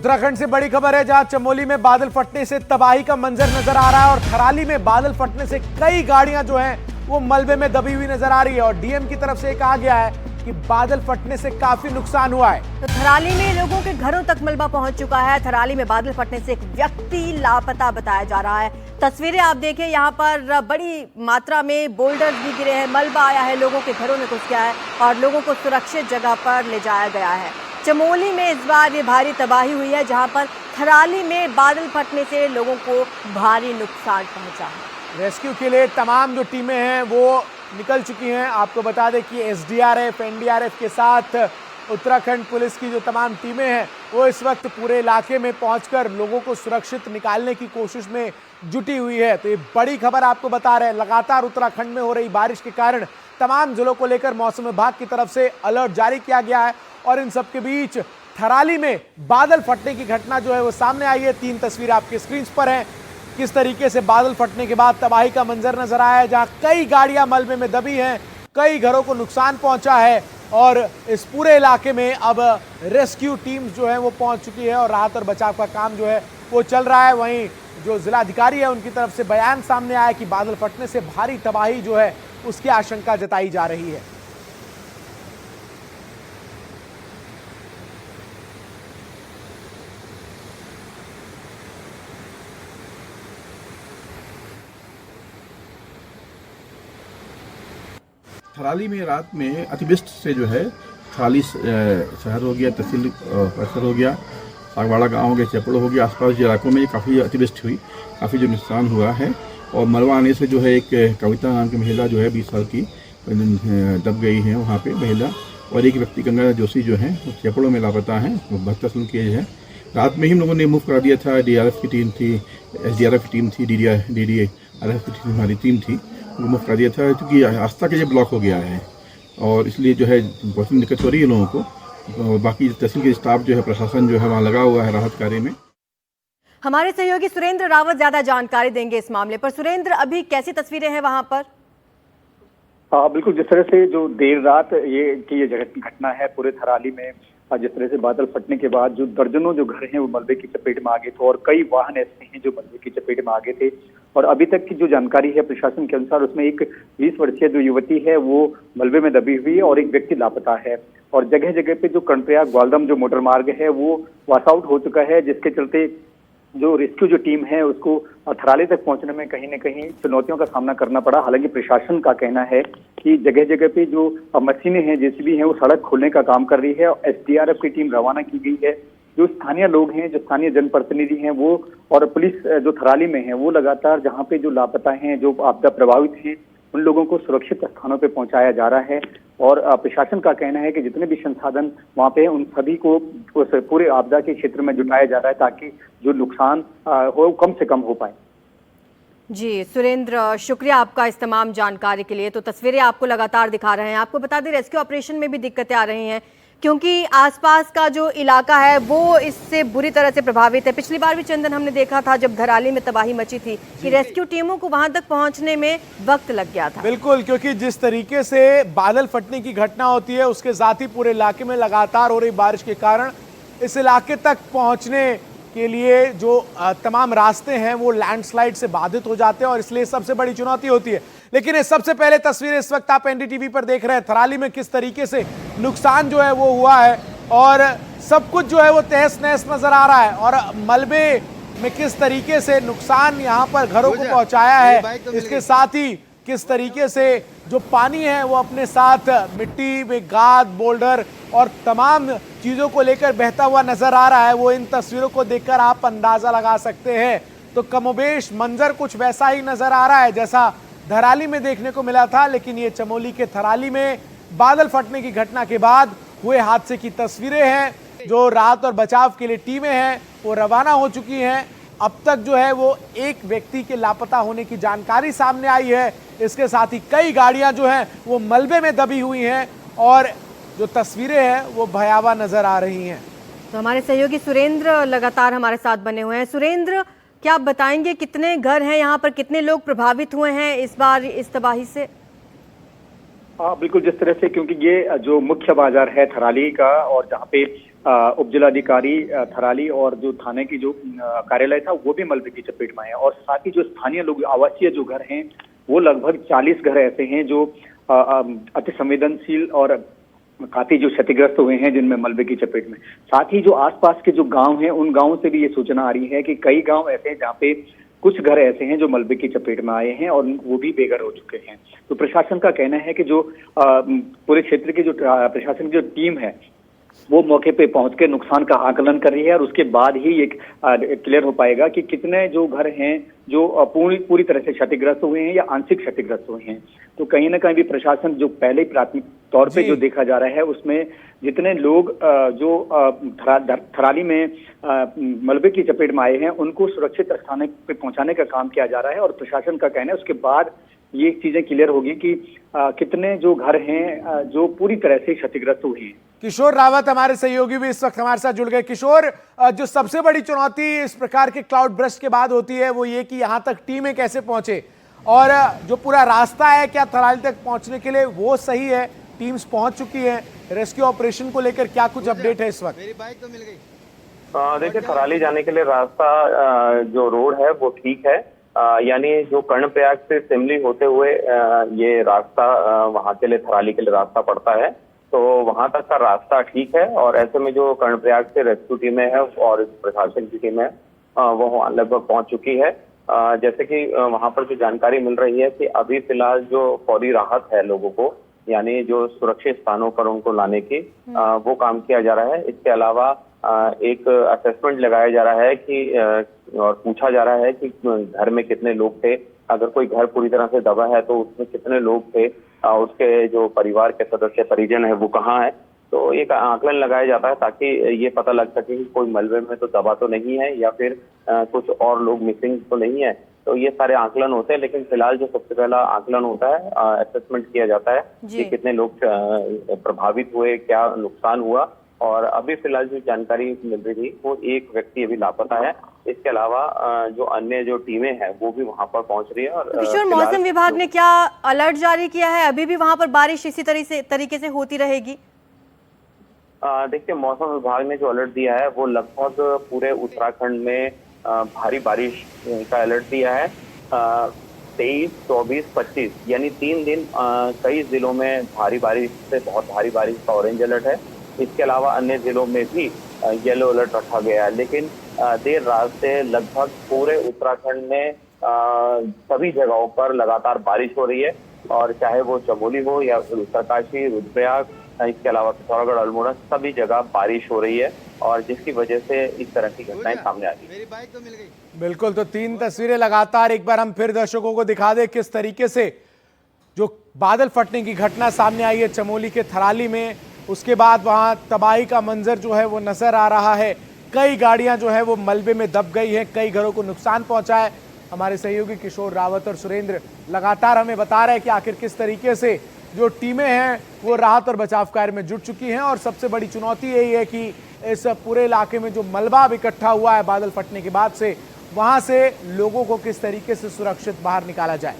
उत्तराखंड से बड़ी खबर है, जहां चमोली में बादल फटने से तबाही का मंजर नजर आ रहा है और थराली में बादल फटने से कई गाड़ियां जो हैं वो मलबे में दबी हुई नजर आ रही है। और डीएम की तरफ से कहा गया है कि बादल फटने से काफी नुकसान हुआ है। तो थराली में लोगों के घरों तक मलबा पहुंच चुका है। थराली में बादल फटने से एक व्यक्ति लापता बताया जा रहा है। तस्वीरें आप देखें, यहाँ पर बड़ी मात्रा में बोल्डर भी गिरे हैं, मलबा आया है, लोगों के घरों में घुस गया है और लोगों को सुरक्षित जगह पर ले जाया गया है। चमोली में इस बार ये भारी तबाही हुई है, जहां पर थराली में बादल फटने से लोगों को भारी नुकसान पहुंचा है। रेस्क्यू के लिए तमाम जो टीमें हैं वो निकल चुकी हैं। आपको बता दें कि एसडीआरएफ, एनडीआरएफ के साथ उत्तराखंड पुलिस की जो तमाम टीमें हैं वो इस वक्त पूरे इलाके में पहुंचकर लोगों को सुरक्षित निकालने की कोशिश में जुटी हुई है। तो ये बड़ी खबर आपको बता रहे हैं। लगातार उत्तराखंड में हो रही बारिश के कारण तमाम जिलों को लेकर मौसम विभाग की तरफ से अलर्ट जारी किया गया है और इन सबके बीच थराली में बादल फटने की घटना जो है वो सामने आई है। 3 तस्वीर आपके स्क्रीन पर हैं, किस तरीके से बादल फटने के बाद तबाही का मंजर नजर आया है, जहां कई गाड़ियां मलबे में दबी हैं, कई घरों को नुकसान पहुंचा है और इस पूरे इलाके में अब रेस्क्यू टीम्स जो है वो पहुंच चुकी है और राहत और बचाव का काम जो है वो चल रहा है। वहीं जो जिलाधिकारी है उनकी तरफ से बयान सामने आया कि बादल फटने से भारी तबाही जो है उसकी आशंका जताई जा रही है। थराली में रात में अतिवृष्टि से जो है थराली शहर हो गया, तहसील परिसर हो गया, सागवाड़ा गांव हो गया, चपड़ हो गया, आसपास के इलाकों में काफ़ी अतिवृष्टि हुई, काफ़ी जो नुकसान हुआ है। और मलबा आने से जो है एक कविता नाम की महिला जो है 20 साल की दब गई है वहाँ पे महिला, और एक व्यक्ति गंगा जोशी जो है वो चपड़ों में लापता है, 72 साल की एज है। रात में ही हम लोगों ने मूव करा दिया था। डीआरएफ की टीम थी, एसडीआरएफ की टीम थी, डीडीआरएफ की हमारी टीम थी, मुक्त कर दिया था क्योंकि रास्ता के ब्लॉक हो गया है और इसलिए जो है बहुत दिक्कत हो रही है लोगों को। और बाकी तहसील के स्टाफ जो है, प्रशासन जो है वहाँ लगा हुआ है राहत कार्य में। हमारे सहयोगी सुरेंद्र रावत ज्यादा जानकारी देंगे इस मामले पर। सुरेंद्र, अभी कैसी तस्वीरें हैं वहां पर? हाँ बिल्कुल, जिस तरह से जो देर रात ये घटना है पूरे थराली में, जिस तरह से बादल फटने के बाद जो दर्जनों जो घर हैं वो मलबे की चपेट में आ गए थे और कई वाहन ऐसे हैं जो मलबे की चपेट में आ गए थे। और अभी तक की जो जानकारी है प्रशासन के अनुसार, उसमें एक 20 वर्षीय जो युवती है वो मलबे में दबी हुई है और एक व्यक्ति लापता है। और जगह जगह पे जो कर्णप्रयाग ग्वालदम जो मोटर मार्ग है वो वॉश आउट हो चुका है, जिसके चलते जो रेस्क्यू जो टीम है उसको थराली तक पहुंचने में कहीं न कहीं चुनौतियों का सामना करना पड़ा। हालांकि प्रशासन का कहना है कि जगह जगह पे जो मशीनें हैं, जेसीबी हैं, वो सड़क खोलने का काम कर रही है और एसडीआरएफ की टीम रवाना की गई है। जो स्थानीय लोग हैं, जो स्थानीय जनप्रतिनिधि हैं वो और पुलिस जो थराली में है वो लगातार जहाँ पे जो लापता हैं, जो आपदा प्रभावित हैं, उन लोगों को सुरक्षित स्थानों पे पहुंचाया जा रहा है। और प्रशासन का कहना है कि जितने भी संसाधन वहाँ पे उन सभी को उस पूरे आपदा के क्षेत्र में जुटाया जा रहा है ताकि जो नुकसान हो कम से कम हो पाए। जी सुरेंद्र, शुक्रिया आपका इस तमाम जानकारी के लिए। तो तस्वीरें आपको लगातार दिखा रहे हैं। आपको बता दें रेस्क्यू ऑपरेशन में भी दिक्कतें आ रही हैं क्योंकि आसपास का जो इलाका है वो इससे बुरी तरह से प्रभावित है। पिछली बार भी चंदन हमने देखा था जब धराली में तबाही मची थी कि रेस्क्यू टीमों को वहां तक पहुंचने में वक्त लग गया था। बिल्कुल, क्योंकि जिस तरीके से बादल फटने की घटना होती है उसके साथ ही पूरे इलाके में लगातार हो रही बारिश के कारण इस इलाके तक पहुंचने के लिए जो तमाम रास्ते हैं वो लैंडस्लाइड से बाधित हो जाते हैं और इसलिए सबसे बड़ी चुनौती होती है। लेकिन ये सबसे पहले तस्वीरें इस वक्त आप एनडीटीवी पर देख रहे हैं, थराली में किस तरीके से नुकसान जो है वो हुआ है और सब कुछ जो है वो तहस नहस नजर आ रहा है और मलबे में किस तरीके से नुकसान यहाँ पर घरों को पहुंचाया है, इसके साथ ही किस तरीके से जो पानी है वो अपने साथ मिट्टी में गाद, बोल्डर और तमाम चीजों को लेकर बहता हुआ नजर आ रहा है, वो इन तस्वीरों को देखकर आप अंदाजा लगा सकते हैं। तो कमोबेश मंजर कुछ वैसा ही नजर आ रहा है जैसा धराली में देखने को मिला था। लेकिन ये चमोली के थराली में बादल फटने की घटना के बाद हुए हादसे की तस्वीरें हैं। जो राहत और बचाव के लिए टीमें हैं वो रवाना हो चुकी हैं। अब तक जो है वो एक व्यक्ति के लापता होने की जानकारी सामने आई है। इसके साथ ही कई गाड़ियां जो हैं वो मलबे में दबी हुई हैं और जो तस्वीरें हैं वो भयावह नजर आ रही हैं। तो हमारे सहयोगी सुरेंद्र लगातार हमारे साथ बने हुए हैं। सुरेंद्र, क्या आप बताएंगे कितने घर हैं यहाँ पर, कितने लोग प्रभावित हुए हैं इस बार इस तबाही से? हाँ बिल्कुल, जिस तरह से क्योंकि ये जो मुख्य बाजार है थराली का और जहाँ पे उपजिलाधिकारी थराली और जो थाने की जो कार्यालय था वो भी मलबे की चपेट में है। और साथ ही जो स्थानीय लोग आवासीय जो घर हैं वो लगभग 40 घर ऐसे हैं जो अति संवेदनशील और काफी जो क्षतिग्रस्त हुए हैं जिनमें मलबे की चपेट में। साथ ही जो आसपास के जो गांव हैं उन गांवों से भी ये सूचना आ रही है कि कई गांव ऐसे हैं जहाँ पे कुछ घर ऐसे हैं जो मलबे की चपेट में आए हैं और वो भी बेघर हो चुके हैं। तो प्रशासन का कहना है कि जो पूरे क्षेत्र की जो प्रशासन की जो टीम है वो मौके पे पहुंच के नुकसान का आकलन कर रही है और उसके बाद ही ये क्लियर हो पाएगा कि कितने जो घर हैं जो पूरी तरह से क्षतिग्रस्त हुए हैं या आंशिक क्षतिग्रस्त हुए हैं। तो कहीं ना कहीं भी प्रशासन जो पहले प्राथमिक तौर पे जो देखा जा रहा है उसमें जितने लोग जो थराली में मलबे की चपेट में आए हैं उनको सुरक्षित स्थान पे पहुंचाने का काम किया जा रहा है। और प्रशासन का कहना है उसके बाद ये चीजें क्लियर होगी कि कितने जो घर हैं जो पूरी तरह से क्षतिग्रस्त हुए हैं। किशोर रावत हमारे सहयोगी भी इस वक्त हमारे साथ जुड़ गए। किशोर, जो सबसे बड़ी चुनौती इस प्रकार के क्लाउड ब्रस्ट के बाद होती है वो ये कि यहां तक टीमें कैसे पहुंचे और जो पूरा रास्ता है क्या थराली तक पहुंचने के लिए वो सही है, टीम्स पहुंच चुकी हैं, रेस्क्यू ऑपरेशन को लेकर क्या कुछ अपडेट है इस वक्त? मेरी बाइक तो मिल गई। देखिए, थराली जाने के लिए रास्ता जो रोड है वो ठीक है, यानी जो कर्णप्रयाग से सिमली होते हुए ये रास्ता वहां के लिए थराली के लिए रास्ता पड़ता है, तो वहां तक का रास्ता ठीक है। और ऐसे में जो कर्णप्रयाग से रेस्क्यू टीमें हैं और प्रशासन की टीम है वो वहां लगभग पहुंच चुकी है। जैसे कि वहां पर जो जानकारी मिल रही है कि अभी फिलहाल जो फौरी राहत है लोगों को, यानी जो सुरक्षित स्थानों पर उनको लाने की वो काम किया जा रहा है। इसके अलावा एक असेसमेंट लगाया जा रहा है कि और पूछा जा रहा है कि घर में कितने लोग थे, अगर कोई घर पूरी तरह से दबा है तो उसमें कितने लोग थे, उसके जो परिवार के सदस्य परिजन है वो कहाँ है। तो एक आकलन लगाया जाता है ताकि ये पता लग सके कि कोई मलबे में तो दबा तो नहीं है या फिर कुछ और लोग मिसिंग तो नहीं है। तो ये सारे आकलन होते हैं, लेकिन फिलहाल जो सबसे पहला आकलन होता है, असेसमेंट किया जाता है कि कितने लोग प्रभावित हुए, क्या नुकसान हुआ। और अभी फिलहाल जो जानकारी मिल रही थी वो एक व्यक्ति अभी लापता है। इसके अलावा जो अन्य जो टीमें हैं वो भी वहां पर पहुंच रही है। और किशोर, मौसम विभाग ने क्या अलर्ट जारी किया है? अभी भी वहां पर बारिश इसी तरीके से होती रहेगी? देखिए, मौसम विभाग ने जो अलर्ट दिया है वो लगभग पूरे उत्तराखंड में भारी बारिश का अलर्ट दिया है। 23, 24, 25 यानी 3 दिन कई जिलों में भारी बारिश से बहुत भारी बारिश का ऑरेंज अलर्ट है। इसके अलावा अन्य जिलों में भी येलो अलर्ट रखा गया है। लेकिन देर रात से लगभग पूरे उत्तराखंड में सभी जगहों पर लगातार बारिश हो रही है, और चाहे वो चमोली हो या उत्तरकाशी, रुद्रप्रयाग, इसके अलावा पिथौरागढ़, अल्मोड़ा, सभी जगह बारिश हो रही है और जिसकी वजह से इस तरह की घटनाएं सामने आ रही है। मेरी बाइक तो मिल गई। बिल्कुल, तो 3 तस्वीरें लगातार एक बार हम फिर दर्शकों को दिखा दें किस तरीके से जो बादल फटने की घटना सामने आई है चमोली के थराली में, उसके बाद वहां तबाही का मंजर जो है वो नजर आ रहा है। कई गाड़ियां जो है वो मलबे में दब गई हैं, कई घरों को नुकसान पहुंचा है। हमारे सहयोगी किशोर रावत और सुरेंद्र लगातार हमें बता रहे हैं कि आखिर किस तरीके से जो टीमें हैं वो राहत और बचाव कार्य में जुट चुकी हैं। और सबसे बड़ी चुनौती यही है कि इस पूरे इलाके में जो मलबा अब इकट्ठा हुआ है बादल फटने के बाद से, वहां से लोगों को किस तरीके से सुरक्षित बाहर निकाला जाए।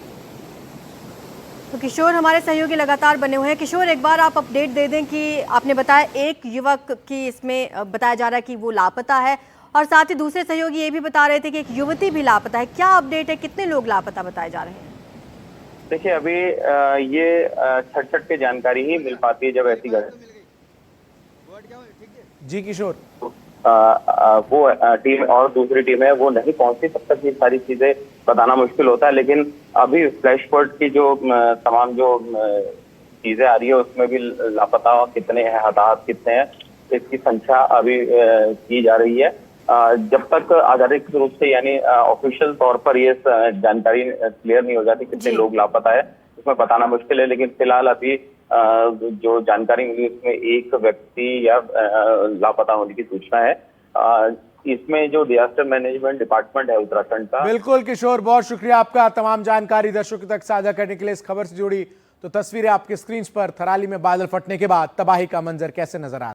तो किशोर हमारे सहयोगी लगातार बने हुए हैं। किशोर, एक बार आप अपडेट दे दें कि आपने बताया एक युवक की इसमें बताया जा रहा है कि वो लापता है, और साथ ही दूसरे सहयोगी ये भी बता रहे थे कि एक युवती भी लापता है। क्या अपडेट है, कितने लोग लापता बताए जा रहे हैं? देखिए, अभी ये छट के जानकारी ही मिल पाती है जब ऐसी घटना। जी किशोर, वो टीम और दूसरी टीम है वो नहीं पहुंचती, तब तक ये सारी चीजें बताना मुश्किल होता है। लेकिन अभी फ्लैश फ्लड की जो तमाम जो चीजें आ रही है उसमें भी लापता कितने हैं, हताहत कितने हैं, इसकी संख्या अभी की जा रही है। जब तक आधिकारिक रूप से यानी ऑफिशियल तौर पर ये जानकारी क्लियर नहीं हो जाती कितने लोग लापता है, उसमें बताना मुश्किल है। लेकिन फिलहाल अभी जो जानकारी मिली उसमें एक व्यक्ति या लापता होने की सूचना है। इसमें जो डिजास्टर मैनेजमेंट डिपार्टमेंट है उत्तराखंड का। बिल्कुल किशोर, बहुत शुक्रिया आपका तमाम जानकारी दर्शकों तक साझा करने के लिए। इस खबर से जुड़ी तो तस्वीरें आपके स्क्रीन पर थराली में बादल फटने के बाद तबाही का मंजर कैसे नजर आ रहा है।